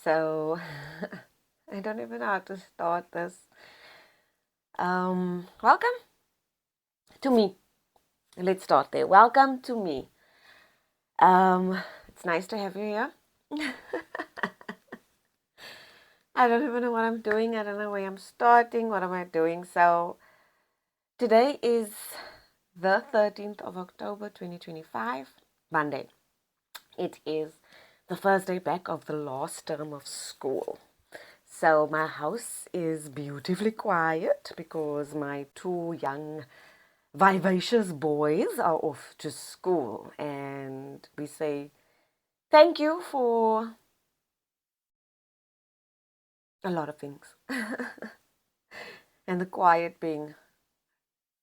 So I don't even know how to start this. Welcome to me. Let's start there. Welcome to me. It's nice to have you here. I don't even know what I'm doing. I don't know where I'm starting. What am I doing? So today is the 13th of October 2025, Monday. It is the first day back of the last term of school. So my house is beautifully quiet because my two young vivacious boys are off to school, and we say thank you for a lot of things. And the quiet being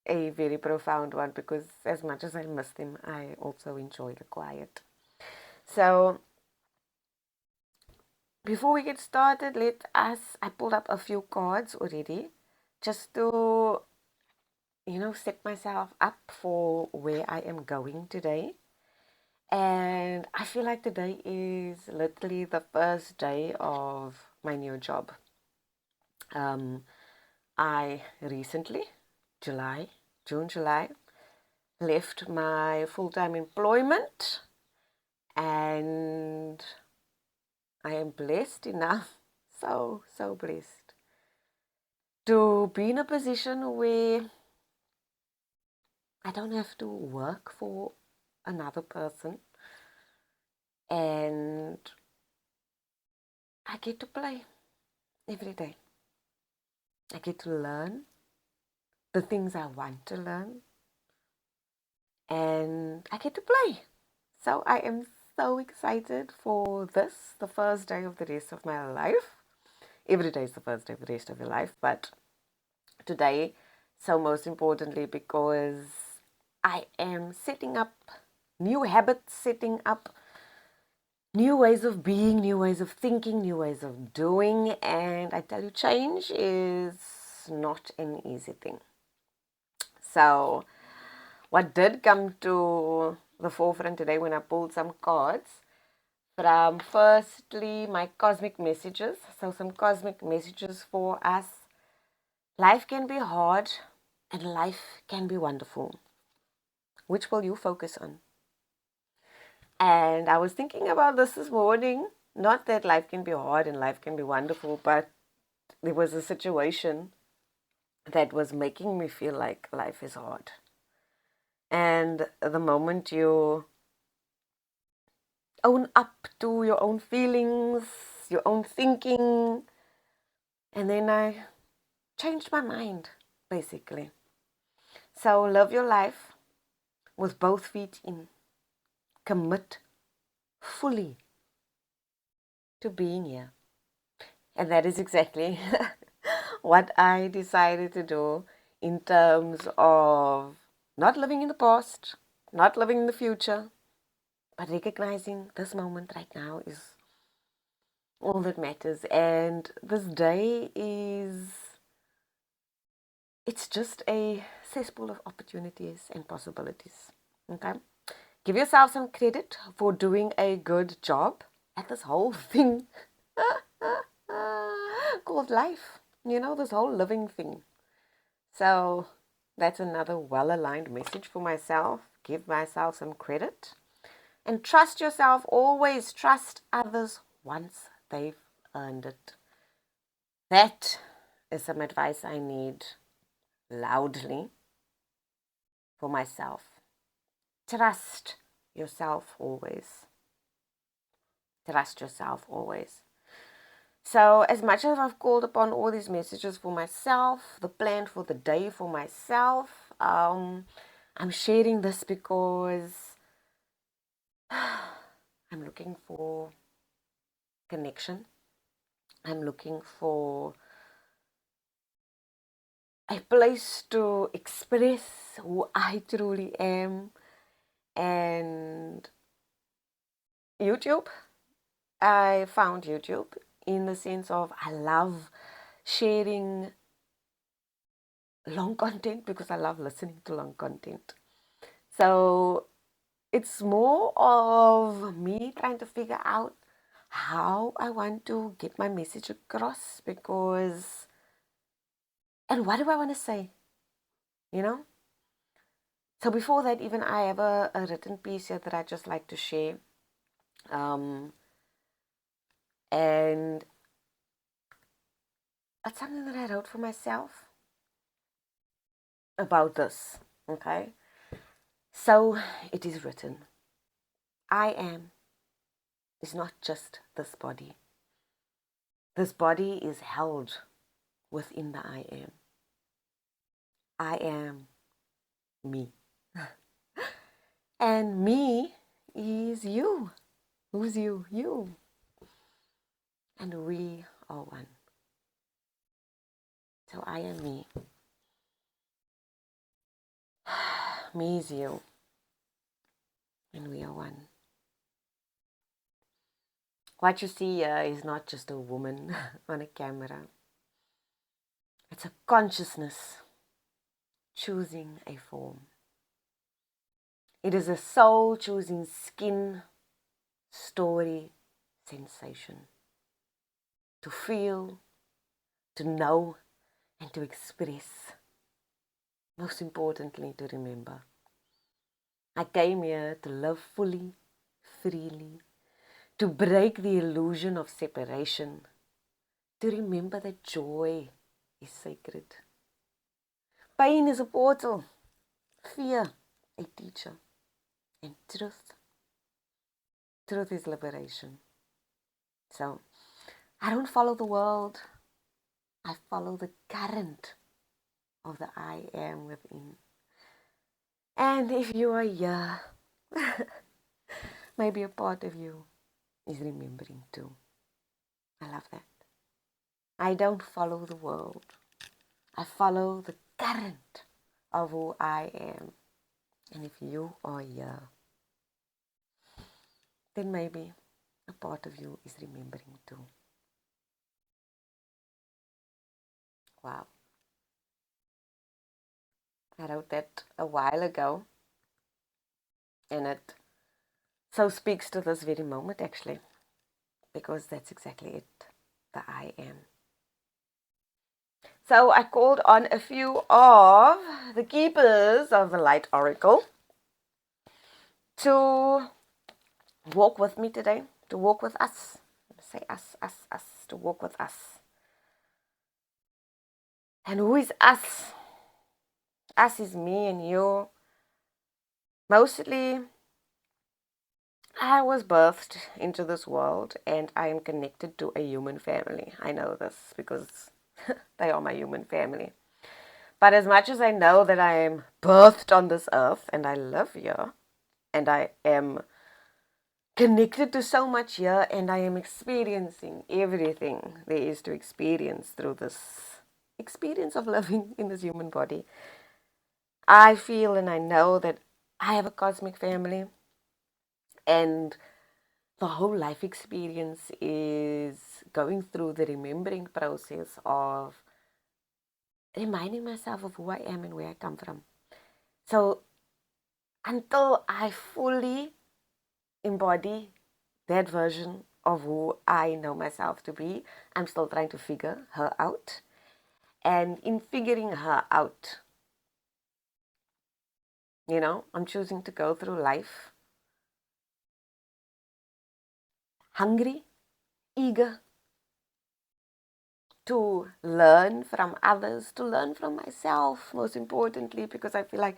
a very profound one, because as much as I miss them, I also enjoy the quiet. So before we get started, I pulled up a few cards already just to set myself up for where I am going today. And I feel like today is literally the first day of my new job. I recently, June, July, left my full-time employment, and I am blessed enough, so blessed, to be in a position where I don't have to work for another person, and I get to play every day. I get to learn the things I want to learn, and I get to play. So I am so excited for this, the first day of the rest of my life. Every day is the first day of the rest of your life, but today, so most importantly, because I am setting up new habits, setting up new ways of being, new ways of thinking, new ways of doing. And I tell you, change is not an easy thing. So what did come to the forefront today when I pulled some cards from, firstly, my cosmic messages. So some cosmic messages for us. Life can be hard and life can be wonderful. Which will you focus on? And I was thinking about this morning. Not that life can be hard and life can be wonderful, but there was a situation that was making me feel like life is hard. And the moment you own up to your own feelings, your own thinking, and then I changed my mind, basically. So live your life with both feet in. Commit fully to being here. And that is exactly what I decided to do, in terms of not living in the past, not living in the future, but recognizing this moment right now is all that matters. And this day it's just a cesspool of opportunities and possibilities. Okay? Give yourself some credit for doing a good job at this whole thing called life. This whole living thing. So that's another well-aligned message for myself. Give myself some credit. And trust yourself. Always trust others once they've earned it. That is some advice I need loudly for myself. Trust yourself always. Trust yourself always. So as much as I've called upon all these messages for myself, the plan for the day for myself, I'm sharing this because I'm looking for connection. I'm looking for a place to express who I truly am. And YouTube, I found YouTube in the sense of I love sharing long content because I love listening to long content. So it's more of me trying to figure out how I want to get my message across, because, and what do I want to say, you know? So before that, even I have a written piece here that I just like to share. And it's something that I wrote for myself about this, okay? So it is written, I am is not just this body. This body is held within the I am. I am me. And me is you. Who's you? You. And we are one. So I am me. Me is you. And we are one. What you see here is not just a woman on a camera. It's a consciousness choosing a form. It is a soul choosing skin, story, sensation. To feel, to know, and to express. Most importantly, to remember. I came here to live fully, freely, to break the illusion of separation, to remember that joy is sacred. Pain is a portal, fear a teacher, and truth is liberation. So, I don't follow the world, I follow the current of the I am within. And if you are here, maybe a part of you is remembering too. I love that. I don't follow the world. I follow the current of who I am. And if you are here, then maybe a part of you is remembering too. Wow. I wrote that a while ago. And it so speaks to this very moment, actually. Because that's exactly it. The I am. So I called on a few of the keepers of the Light Oracle to walk with me today, to walk with us. Say us, to walk with us. And who is us? Us is me and you. Mostly, I was birthed into this world and I am connected to a human family. I know this because they are my human family. But as much as I know that I am birthed on this earth and I live here and I am connected to so much here and I am experiencing everything there is to experience through this experience of living in this human body, I feel and I know that I have a cosmic family, and the whole life experience is going through the remembering process of reminding myself of who I am and where I come from. So until I fully embody that version of who I know myself to be, I'm still trying to figure her out. And in figuring her out, I'm choosing to go through life hungry, eager to learn from others, to learn from myself, most importantly, because I feel like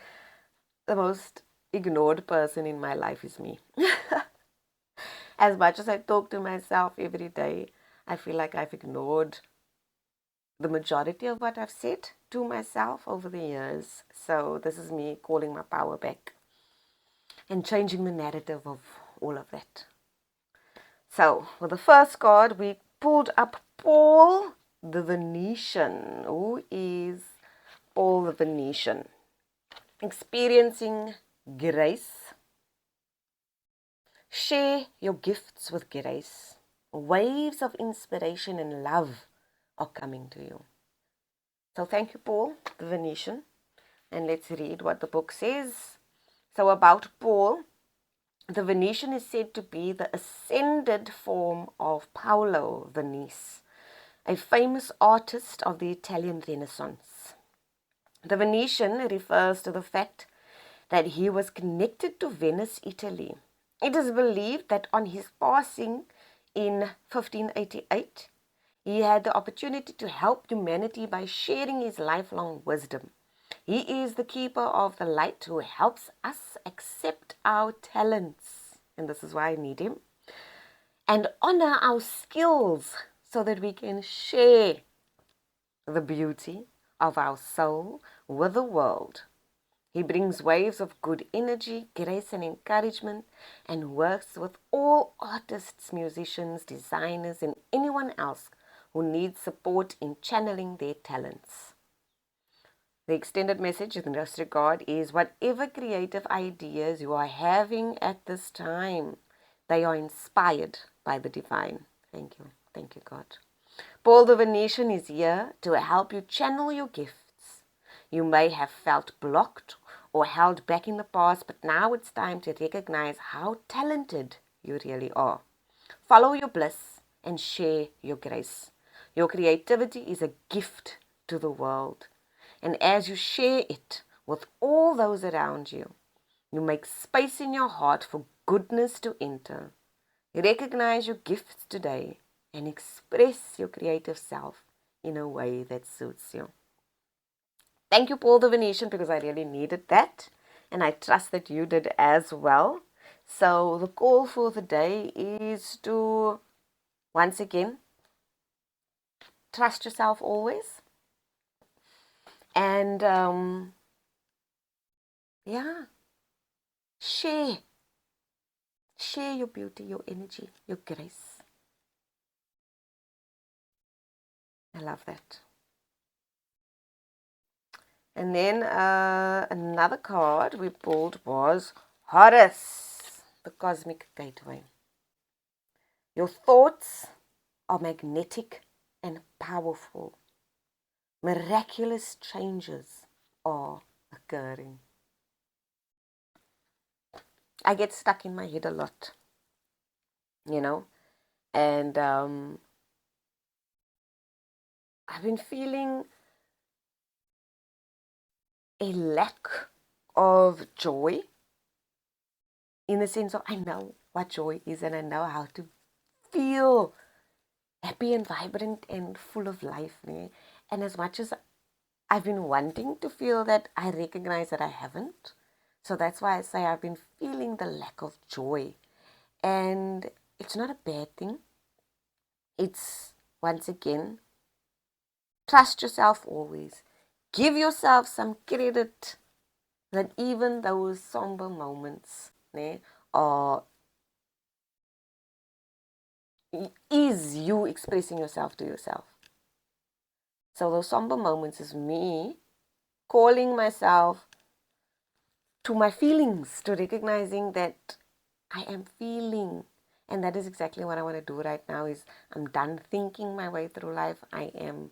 the most ignored person in my life is me. As much as I talk to myself every day, I feel like I've ignored the majority of what I've said to myself over the years. So this is me calling my power back and changing the narrative of all of that. So with the first card, we pulled up Paul the Venetian. Who is Paul the Venetian? Experiencing grace. Share your gifts with grace. Waves of inspiration and love are coming to you. So thank you, Paul the Venetian. And let's read what the book says. So about Paul, The Venetian is said to be the ascended form of Paolo Venice, a famous artist of the Italian Renaissance. The Venetian refers to the fact that he was connected to Venice, Italy. It is believed that on his passing in 1588, he had the opportunity to help humanity by sharing his lifelong wisdom. He is the keeper of the light who helps us accept our talents, and this is why I need him, and honor our skills so that we can share the beauty of our soul with the world. He brings waves of good energy, grace, and encouragement, and works with all artists, musicians, designers, and anyone else who needs support in channeling their talents. The extended message in this regard is whatever creative ideas you are having at this time, they are inspired by the divine. Thank you. Thank you, God. Paul the Venetian is here to help you channel your gifts. You may have felt blocked or held back in the past, but now it's time to recognize how talented you really are. Follow your bliss and share your grace. Your creativity is a gift to the world. And as you share it with all those around you, you make space in your heart for goodness to enter. Recognize your gifts today and express your creative self in a way that suits you. Thank you, Paul the Venetian, because I really needed that. And I trust that you did as well. So the call for the day is to, once again, trust yourself always. And yeah, share your beauty, your energy, your grace. I love that. And then another card we pulled was Horus, the cosmic gateway. Your thoughts are magnetic and powerful. Miraculous changes are occurring. I get stuck in my head a lot, and I've been feeling a lack of joy, in the sense of I know what joy is and I know how to feel happy and vibrant and full of life. And as much as I've been wanting to feel that, I recognize that I haven't. So that's why I say I've been feeling the lack of joy. And it's not a bad thing. It's, once again, trust yourself always. Give yourself some credit that even those somber moments are is you expressing yourself to yourself. So those somber moments is me calling myself to my feelings, to recognizing that I am feeling. And that is exactly what I want to do right now. Is I'm done thinking my way through life. I am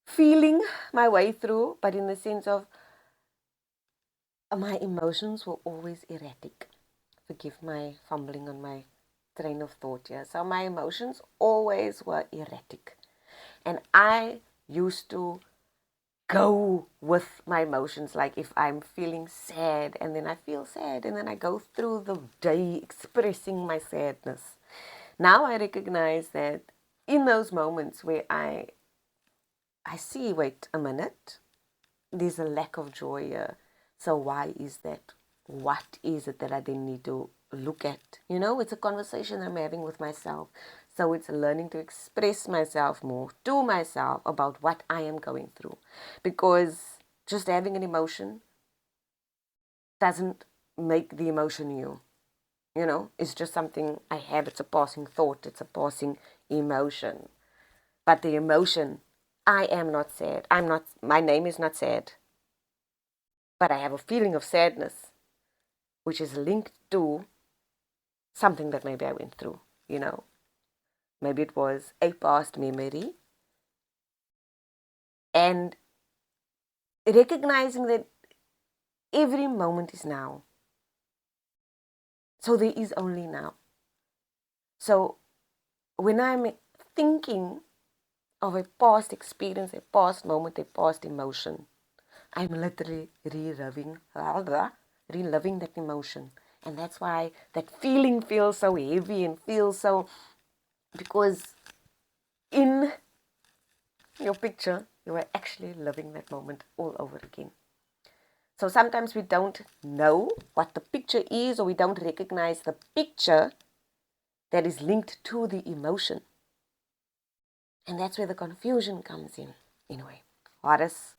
feeling my way through, but in the sense of my emotions were always erratic. Forgive my fumbling on my train of thought here. So my emotions always were erratic. And I used to go with my emotions. Like if I'm feeling sad and then I feel sad and then I go through the day expressing my sadness. Now I recognize that in those moments where I see, wait a minute, there's a lack of joy here. So why is that? What is it that I then need to look at? It's a conversation I'm having with myself. So it's learning to express myself more to myself about what I am going through. Because just having an emotion doesn't make the emotion you. It's just something I have. It's a passing thought. It's a passing emotion. But the emotion, I am not sad. My name is not sad. But I have a feeling of sadness, which is linked to something that maybe I went through, Maybe it was a past memory. And recognizing that every moment is now. So there is only now. So when I'm thinking of a past experience, a past moment, a past emotion, I'm literally reliving that emotion. And that's why that feeling feels so heavy and feels so, because in your picture, you are actually living that moment all over again. So sometimes we don't know what the picture is, or we don't recognize the picture that is linked to the emotion. And that's where the confusion comes in a way. Horus.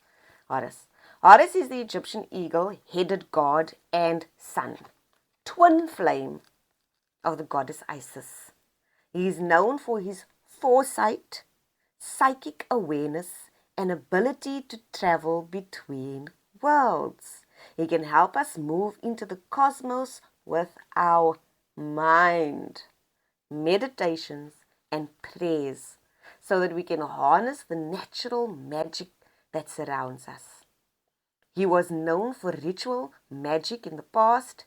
Horus. Horus is the Egyptian eagle-headed god and sun, twin flame of the goddess Isis. He is known for his foresight, psychic awareness, and ability to travel between worlds. He can help us move into the cosmos with our mind, meditations, and prayers so that we can harness the natural magic that surrounds us. He was known for ritual magic in the past,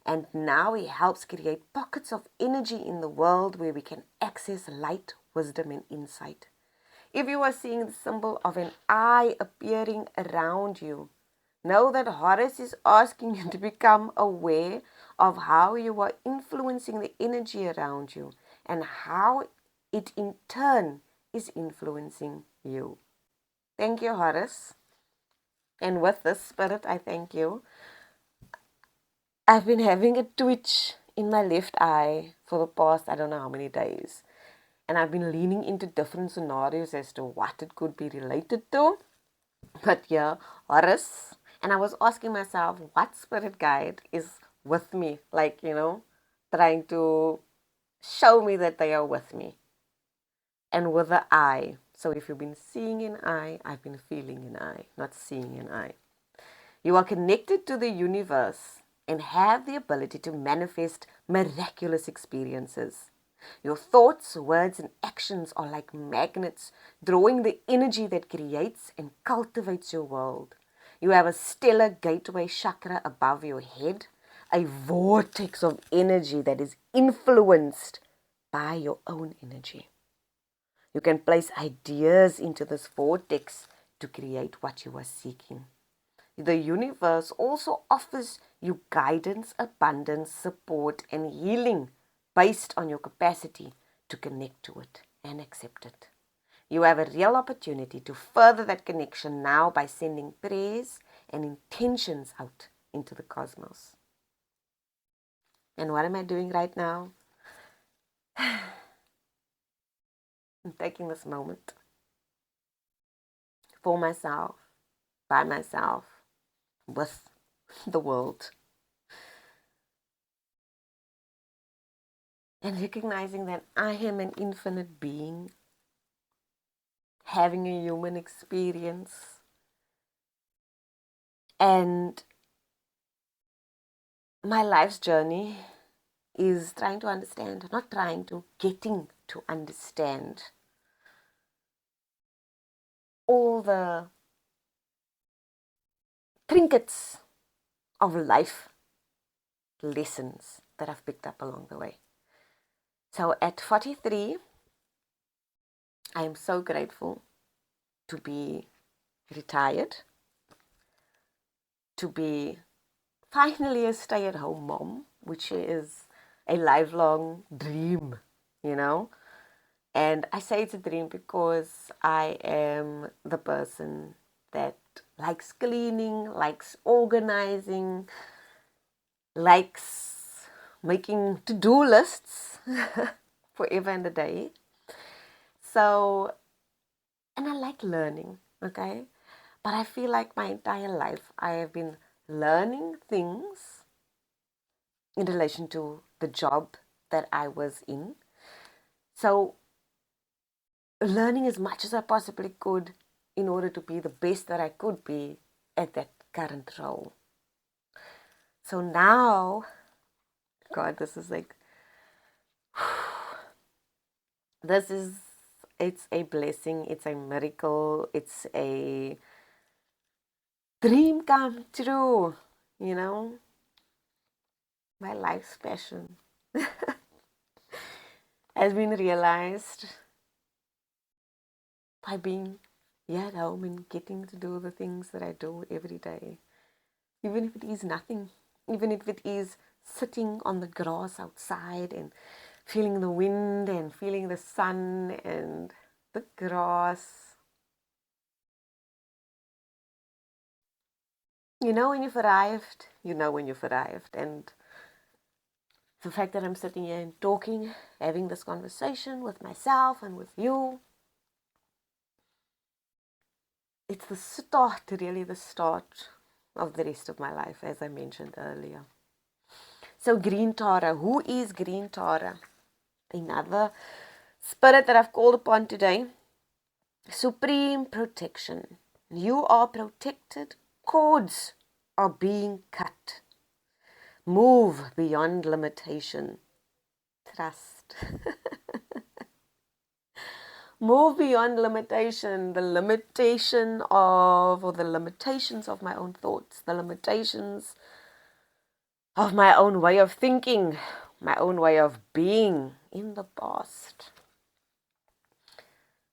and now he helps create pockets of energy in the world where we can access light, wisdom, and insight. If you are seeing the symbol of an eye appearing around you, know that Horus is asking you to become aware of how you are influencing the energy around you and how it in turn is influencing you. Thank you, Horus. And with this spirit, I thank you. I've been having a twitch in my left eye for the past, I don't know how many days. And I've been leaning into different scenarios as to what it could be related to. But yeah, Horus. And I was asking myself, what spirit guide is with me? Like, trying to show me that they are with me. And with the eye. So if you've been seeing an eye, I've been feeling an eye, not seeing an eye. You are connected to the universe and have the ability to manifest miraculous experiences. Your thoughts, words, and actions are like magnets, drawing the energy that creates and cultivates your world. You have a stellar gateway chakra above your head, a vortex of energy that is influenced by your own energy. You can place ideas into this vortex to create what you are seeking. The universe also offers you guidance, abundance, support, and healing based on your capacity to connect to it and accept it. You have a real opportunity to further that connection now by sending prayers and intentions out into the cosmos. And what am I doing right now? I'm taking this moment for myself, by myself, with the world, and recognizing that I am an infinite being having a human experience, and my life's journey is trying to understand, not trying to, getting to understand all the trinkets of life lessons that I've picked up along the way. So at 43, I am so grateful to be retired, to be finally a stay-at-home mom, which is a lifelong dream, you know. And I say it's a dream because I am the person that likes cleaning, likes organizing, likes making to-do lists forever and a day. So, and I like learning, okay? But I feel like my entire life I have been learning things in relation to the job that I was in. So, learning as much as I possibly could in order to be the best that I could be at that current role. So now, God, this is like, this is, it's a blessing, it's a miracle, it's a dream come true, you know. my life's passion has been realized by being here at home and getting to do the things that I do every day. Even if it is nothing, even if it is sitting on the grass outside and feeling the wind and feeling the sun and the grass. You know when you've arrived, you know when you've arrived. And the fact that I'm sitting here and talking, having this conversation with myself and with you, it's the start, really the start of the rest of my life, as I mentioned earlier. So Green Tara, who is Green Tara? Another spirit that I've called upon today. Supreme protection. You are protected. Cords are being cut. Move beyond limitation. Trust. Move beyond limitation. The limitation of, or the limitations of my own thoughts. The limitations of my own way of thinking. My own way of being in the past.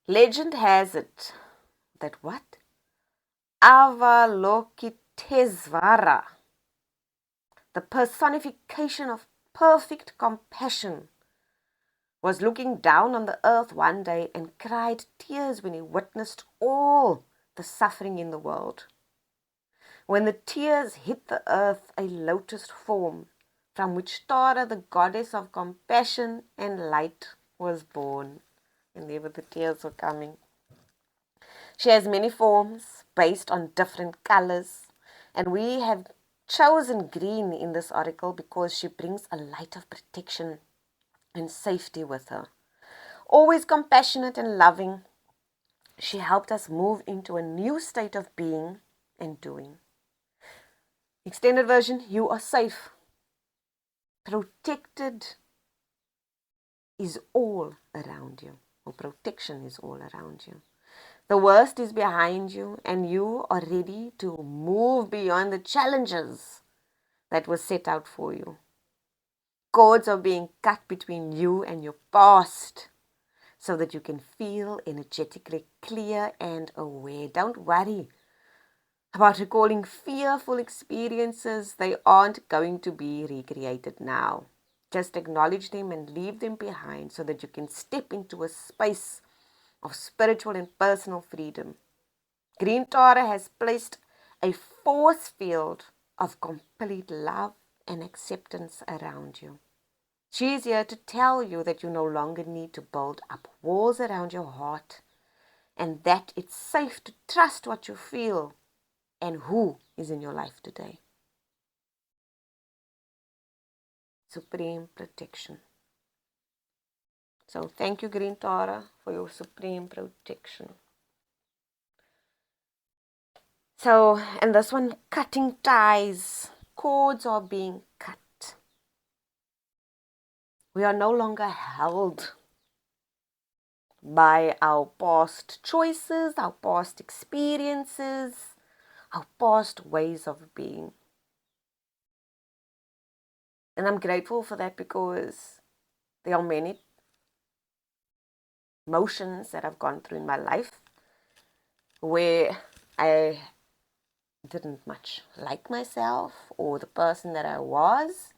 Legend has it that what? Avalokitesvara, the personification of perfect compassion, was looking down on the earth one day and cried tears when he witnessed all the suffering in the world. When the tears hit the earth, a lotus form, from which Tara, the goddess of compassion and light, was born. And there were the tears were coming. She has many forms based on different colors, and we have chosen green in this oracle because she brings a light of protection and safety with her. Always compassionate and loving, she helped us move into a new state of being and doing. Extended version, you are safe. Protected is all around you, or protection is all around you. The worst is behind you, and you are ready to move beyond the challenges that were set out for you. Cords are being cut between you and your past so that you can feel energetically clear and aware. Don't worry about recalling fearful experiences. They aren't going to be recreated now. Just acknowledge them and leave them behind so that you can step into a space of spiritual and personal freedom. Green Tara has placed a force field of complete love and acceptance around you. She is here to tell you that you no longer need to build up walls around your heart and that it's safe to trust what you feel and who is in your life today. Supreme protection. So thank you, Green Tara, for your supreme protection. So, and this one, cutting ties. Cords are being cut. We are no longer held by our past choices, our past experiences, our past ways of being. And I'm grateful for that because there are many motions that I've gone through in my life where I didn't much like myself or the person that I was.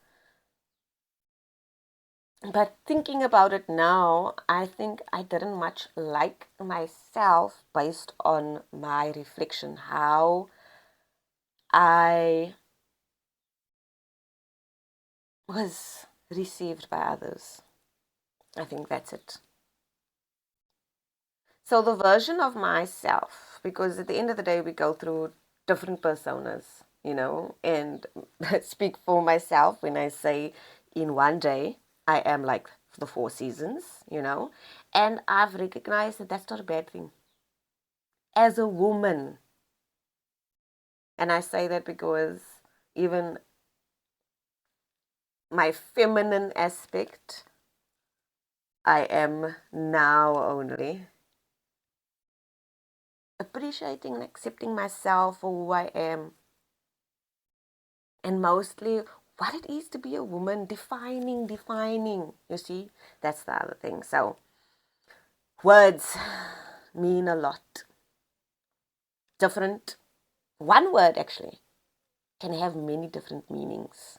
But thinking about it now, I think I didn't much like myself based on my reflection, how I was received by others. I think that's it. So the version of myself, because at the end of the day, we go through different personas, and speak for myself when I say in one day, I am like the four seasons, and I've recognized that that's not a bad thing. As a woman, and I say that because even my feminine aspect, I am now only appreciating and accepting myself for who I am. And mostly what it is to be a woman, defining. You see, that's the other thing. So, words mean a lot. Different. One word actually can have many different meanings.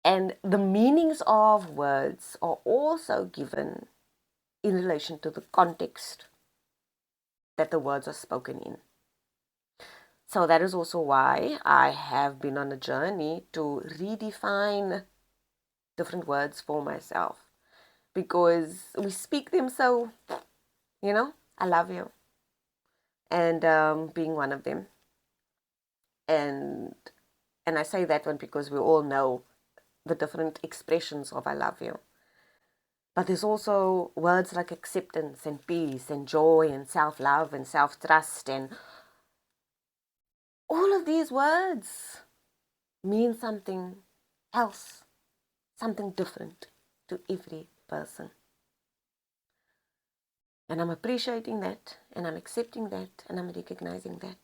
And the meanings of words are also given in relation to the context that the words are spoken in. So that is also why I have been on a journey to redefine different words for myself, because we speak them so, I love you, and being one of them. And I say that one because we all know the different expressions of I love you. But there's also words like acceptance and peace and joy and self-love and self-trust, and all of these words mean something else, something different to every person. And I'm appreciating that, and I'm accepting that, and I'm recognizing that.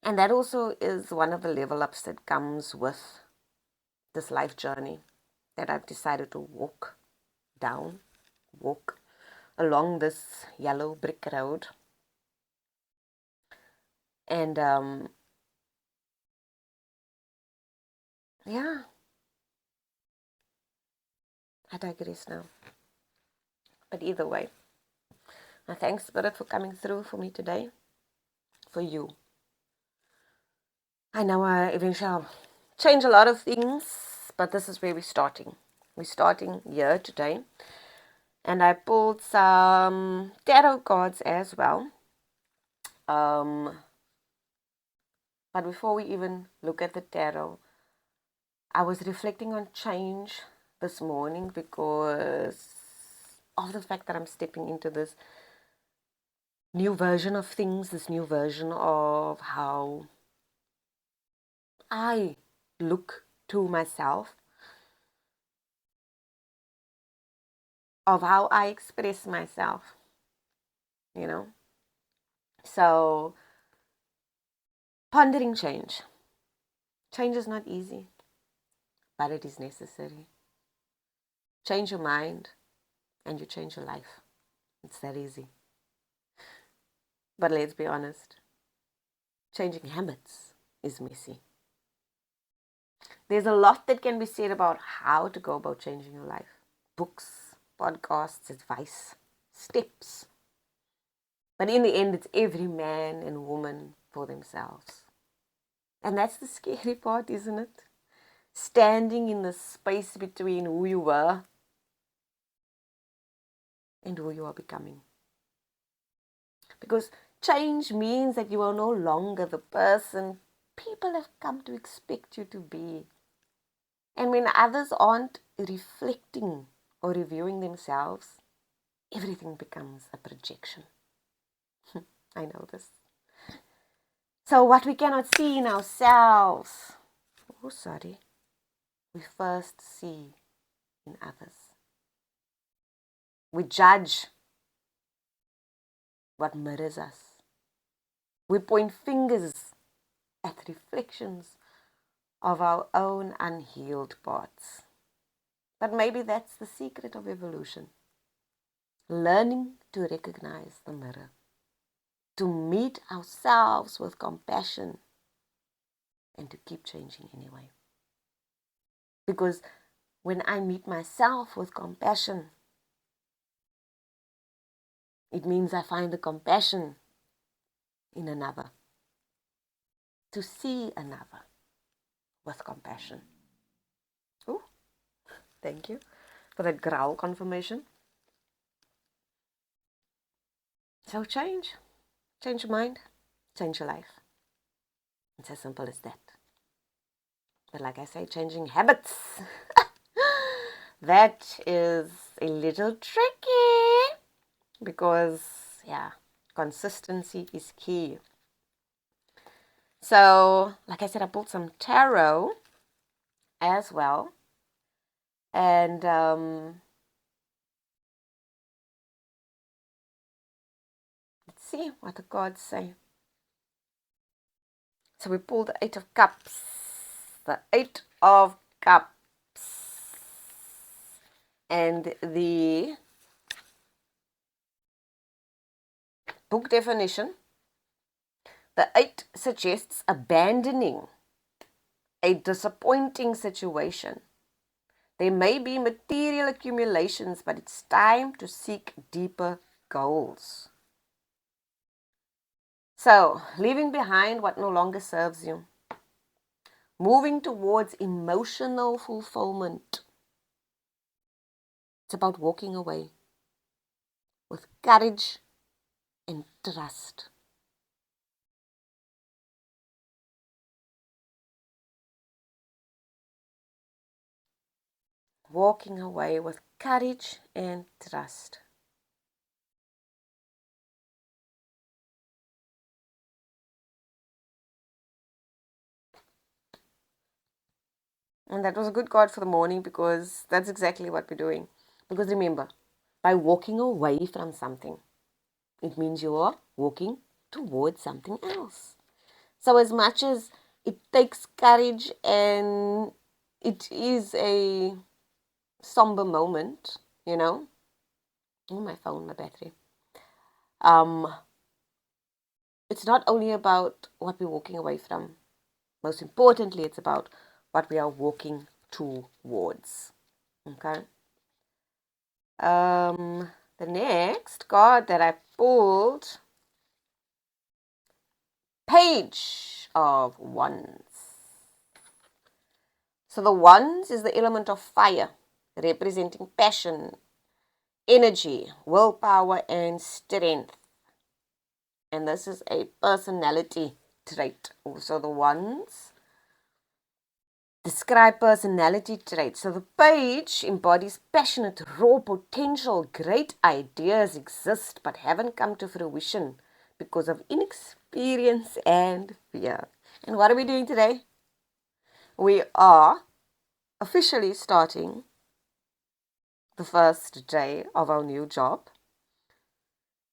And that also is one of the level ups that comes with this life journey that I've decided to walk along this yellow brick road. And yeah, I digress now. But either way, I thank Spirit for coming through for me today, for you. I know I eventually change a lot of things, but this is where we're starting. We're starting here today. And I pulled some tarot cards as well. But before we even look at the tarot, I was reflecting on change this morning because of the fact that I'm stepping into this new version of things, this new version of how I look to myself, of how I express myself, So, pondering change. Change is not easy, but it is necessary. Change your mind and you change your life. It's that easy. But let's be honest, changing habits is messy. There's a lot that can be said about how to go about changing your life. Books, podcasts, advice, steps. But in the end, it's every man and woman for themselves. And that's the scary part, isn't it? Standing in the space between who you were and who you are becoming. Because change means that you are no longer the person people have come to expect you to be. And when others aren't reflecting or reviewing themselves, everything becomes a projection. I know this. So what we cannot see in ourselves, we first see in others. We judge what mirrors us. We point fingers at reflections of our own unhealed parts. But maybe that's the secret of evolution. Learning to recognize the mirror. To meet ourselves with compassion and to keep changing anyway. Because when I meet myself with compassion, it means I find the compassion in another. To see another with compassion. Oh, thank you for that growl confirmation. So change your mind, change your life. It's as simple as that. But like I say, changing habits, that is a little tricky because, consistency is key. So, like I said, I pulled some tarot as well. And let's see what the cards say. So we pulled the Eight of Cups. The Eight of Cups. And the book definition, the 8 suggests abandoning a disappointing situation. There may be material accumulations, but it's time to seek deeper goals. So, leaving behind what no longer serves you. Moving towards emotional fulfillment. It's about walking away with courage and trust. Walking away with courage and trust. And that was a good card for the morning, because that's exactly what we're doing. Because remember, by walking away from something, it means you are walking towards something else. So as much as it takes courage and it is a somber moment, Oh, my phone, my battery. It's not only about what we're walking away from. Most importantly, it's about what we are walking towards. Okay? The next card that I pulled, Page of Wands. So the Wands is the element of fire, representing passion, energy, willpower, and strength. And this is a personality trait. So the Wands describe personality traits. So the Page embodies passionate, raw potential. Great ideas exist but haven't come to fruition because of inexperience and fear. And what are we doing today? We are officially starting the first day of our new job.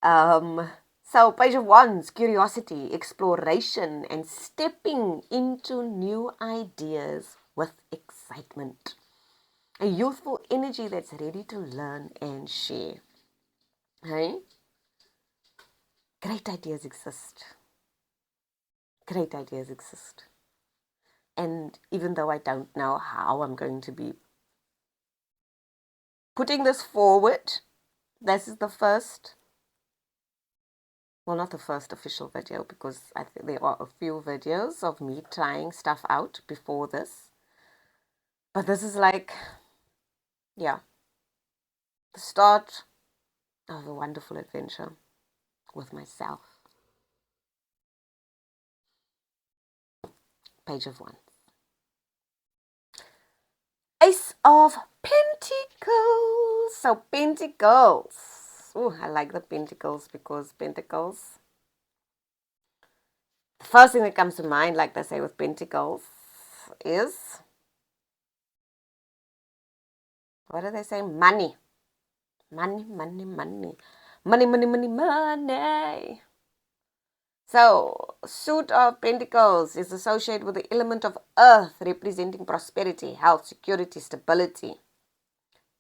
So Page of Wands, curiosity, exploration, and stepping into new ideas with excitement. A youthful energy that's ready to learn and share. Hey? Great ideas exist. Great ideas exist. And even though I don't know how I'm going to be putting this forward, this is the first, well, not the first official video, because I think there are a few videos of me trying stuff out before this. But this is like, yeah, the start of a wonderful adventure with myself. Page of Wands. Ace of Pentacles. So Pentacles. Oh, I like the Pentacles, because Pentacles, the first thing that comes to mind, like they say with Pentacles, is, what do they say? Money. Money, money, money. Money, money, money, money. So, Suit of Pentacles is associated with the element of earth, representing prosperity, health, security, stability.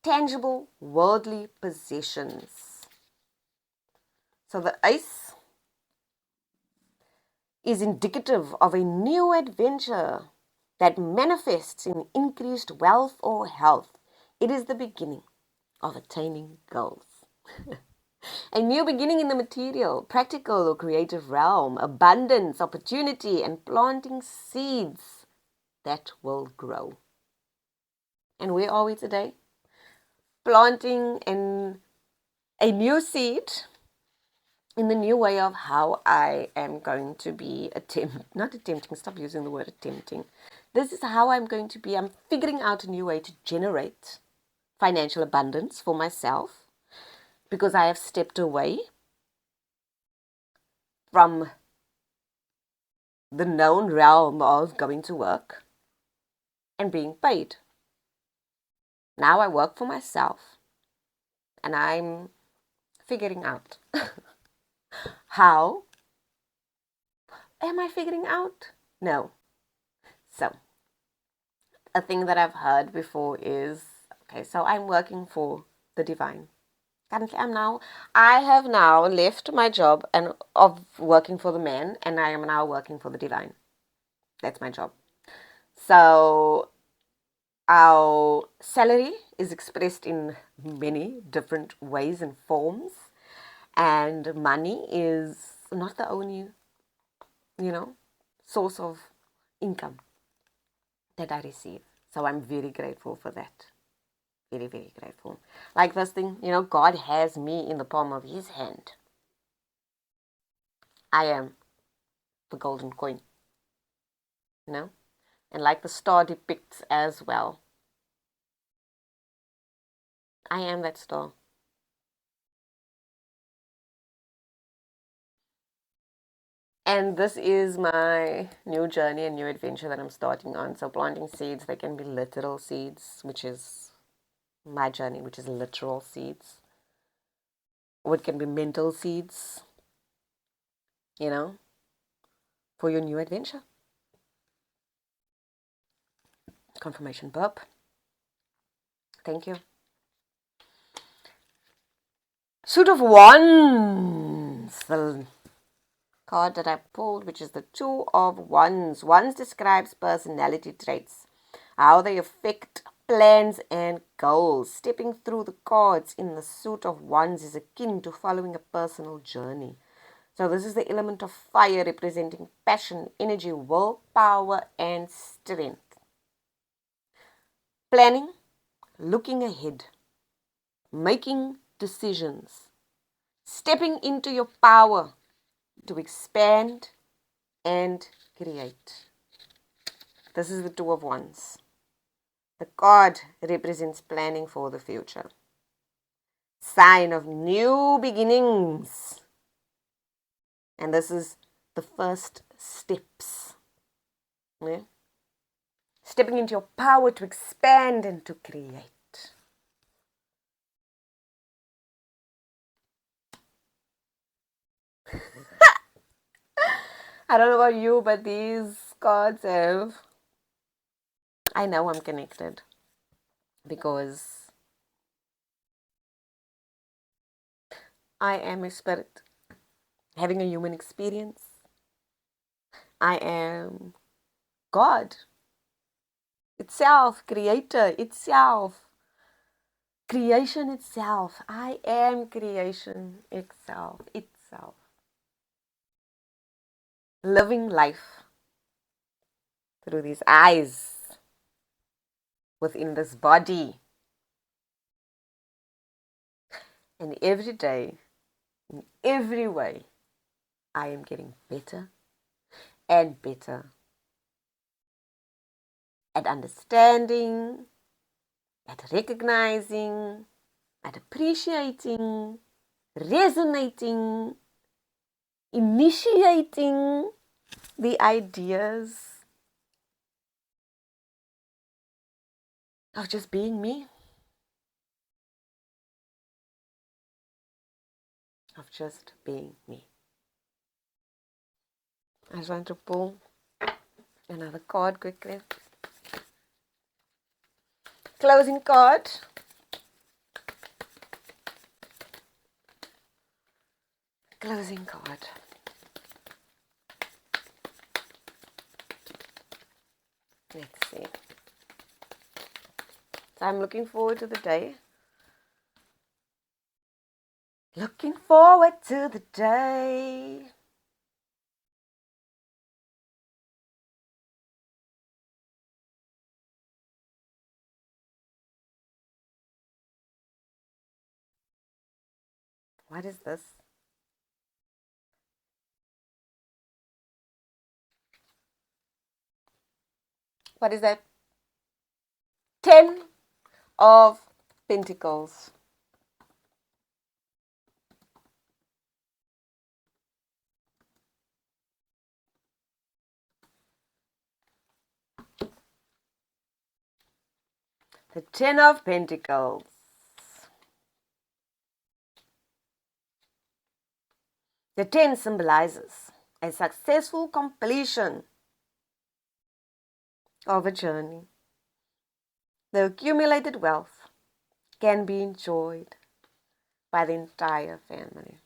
Tangible, worldly possessions. So the Ace is indicative of a new adventure that manifests in increased wealth or health. It is the beginning of attaining goals. A new beginning in the material, practical, or creative realm, abundance, opportunity, and planting seeds that will grow. And where are we today? Planting a new seed in the new way of how I am going to be stop using the word attempting. This is how I'm figuring out a new way to generate financial abundance for myself, because I have stepped away from the known realm of going to work and being paid. Now I work for myself, and I'm figuring out how am I figuring out? No. So, a thing that I've heard before is, okay, so I'm working for the divine. Currently, I have now left my job and of working for the man, and I am now working for the divine. That's my job. So our salary is expressed in many different ways and forms, and money is not the only, you know, source of income that I receive. So I'm very grateful for that. Very, very grateful. Like this thing, God has me in the palm of his hand. I am the golden coin, you know? And like the star depicts as well, I am that star. And this is my new journey and new adventure that I'm starting on. So planting seeds, they can be literal seeds, which is my journey, which is literal seeds. Or it can be mental seeds, you know, for your new adventure. Confirmation burp. Thank you. Suit of Wands. The card that I pulled, which is the Two of Wands. Wands describes personality traits, how they affect plans and goals. Stepping through the cards in the Suit of Wands is akin to following a personal journey. So this is the element of fire, representing passion, energy, willpower, and strength. Planning, looking ahead, making decisions, stepping into your power to expand and create. This is the Two of Wands. The card represents planning for the future. Sign of new beginnings. And this is the first steps. Yeah? Stepping into your power to expand and to create. I don't know about you, but these cards have... I know I'm connected because I am a spirit having a human experience. I am God itself, creator itself, creation itself. I am creation itself. Living life through these eyes within this body. And every day, in every way, I am getting better and better at understanding, at recognizing, at appreciating, resonating, initiating the ideas of just being me, of just being me. I just want to pull another card quickly. Closing card. Closing card. Let's see. So I'm looking forward to the day. Looking forward to the day. What is this? What is that? 10 of Pentacles. The 10 of Pentacles. The 10 symbolizes a successful completion of a journey. The accumulated wealth can be enjoyed by the entire family.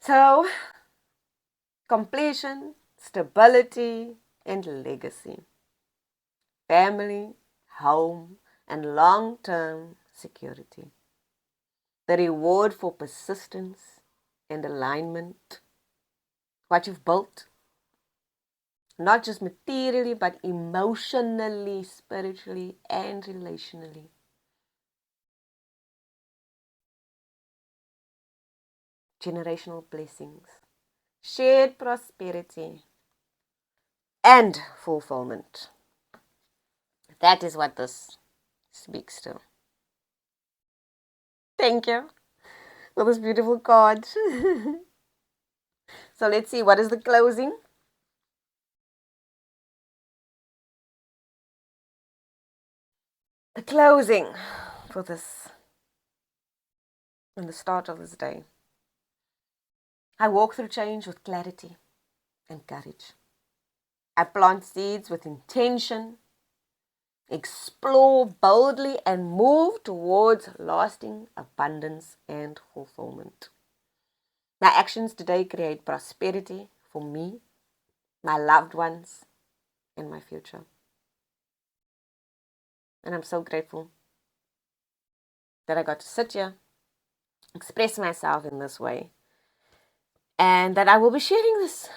So, completion, stability, and legacy. Family, home, and long term security. The reward for persistence and alignment. What you've built, not just materially, but emotionally, spiritually, and relationally. Generational blessings, shared prosperity, and fulfillment. That is what this speaks to. Thank you for this beautiful card. So let's see, what is the closing? The closing for this, in the start of this day. I walk through change with clarity and courage. I plant seeds with intention, explore boldly, and move towards lasting abundance and fulfillment. My actions today create prosperity for me, my loved ones, and my future. And I'm so grateful that I got to sit here, express myself in this way, and that I will be sharing this.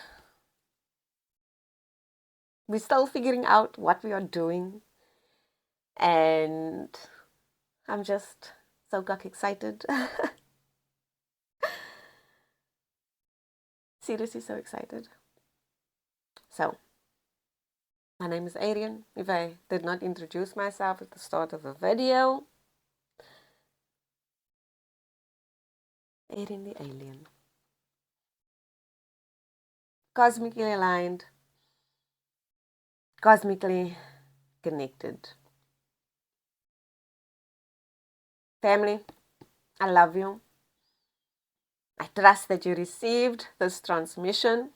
We're still figuring out what we are doing, and I'm just so excited. Seriously, so excited. So, my name is Adrian. If I did not introduce myself at the start of the video, Adrian the Alien. Cosmically aligned, cosmically connected. Family, I love you. I trust that you received this transmission.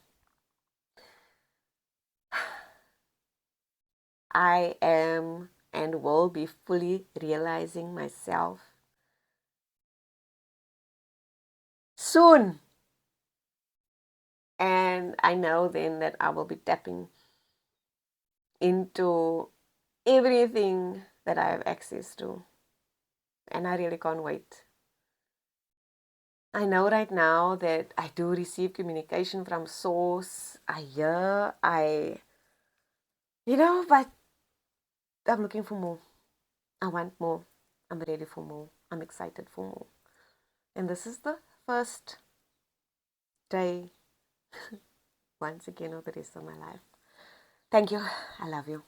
I am and will be fully realizing myself soon. And I know then that I will be tapping into everything that I have access to. And I really can't wait. I know right now that I do receive communication from source. I hear, but I'm looking for more. I want more. I'm ready for more. I'm excited for more. And this is the first day, once again, of the rest of my life. Thank you. I love you.